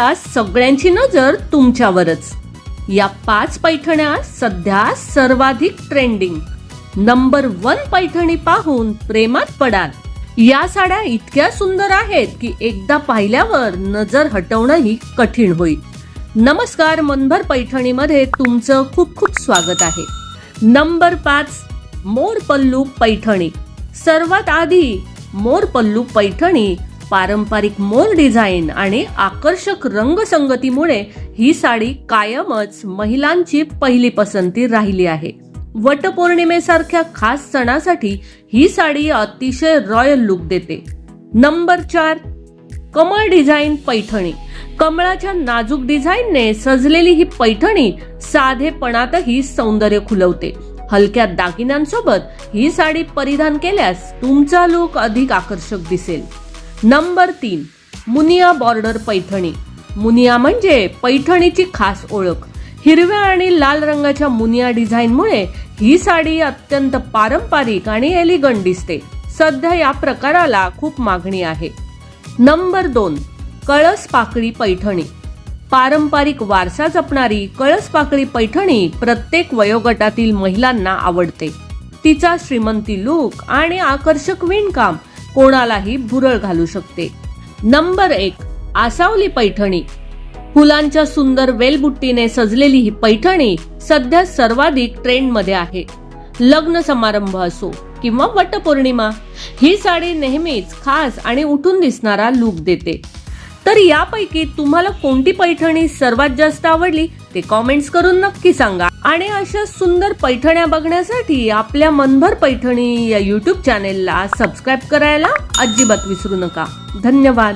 आता सगळ्यांची नजर तुमच्यावरच। या 5 पैठण्या सध्या सर्वाधिक ट्रेंडिंग। नंबर 1 पैठणी पाहून प्रेमात पडाल। या साड्या इतक्या सुंदर आहेत की एकदा पाहिल्यावर नजर हटवणंही कठीण होईल। नमस्कार, मनभर पैठणीमध्ये तुमचं खूप खूप स्वागत आहे। नंबर 5 मोर पल्लू पैठणी। सर्वात आधी मोर पल्लू पैठणी पारंपरिक मोर डिझाईन आणि आकर्षक रंगसंगतीमुळे ही साडी कायमच महिलांची पहिली पसंती राहिली आहे। वटपौर्णिमेसारख्या खास सणासाठी ही साडी अतिशय रॉयल लुक देते। नंबर 4 कमळ डिझाईन पैठणी। कमळाच्या नाजूक डिझाईनने सजलेली ही पैठणी साधेपणातही सौंदर्य खुलवते। हलक्या दागिन्यांसोबत ही साडी परिधान केल्यास तुमचा लुक अधिक आकर्षक दिसेल। नंबर 3 मुनिया बॉर्डर पैठणी। मुनिया म्हणजे पैठणीची खास ओळख। हिरव्या आणि लाल रंगाच्या मुनिया डिझाईनमुळे ही साडी अत्यंत पारंपरिक आणि एलिगंट दिसते। सध्या या प्रकाराला खूप मागणी आहे। नंबर 2 कळस पाकळी पैठणी। पारंपरिक वारसा जपणारी कळस पाकळी पैठणी प्रत्येक वयोगटातील महिलांना आवडते। तिचा श्रीमंती लुक आणि आकर्षक विणकाम कोणालाही भुरळ घालू शकते। नंबर 1 आसावली पैठणी। फुलांच्या सुंदर वेलबुट्टीने सजलेली ही पैठणी सध्या सर्वाधिक ट्रेंडमध्ये आहे। लग्न समारंभ असो किंवा वटपौर्णिमा, ही साडी नेहमीच खास आणि उठून दिसणारा लुक देते। तर यापैकी तुम्हाला कोणती पैठणी सर्वात जास्त आवडली ते कमेंट्स करून नक्की सांगा। आणि अशा सुंदर पैठण्या बघण्यासाठी आपल्या मनभर पैठणी या YouTube चॅनेलला सबस्क्राईब करायला अजिबात विसरू नका। धन्यवाद।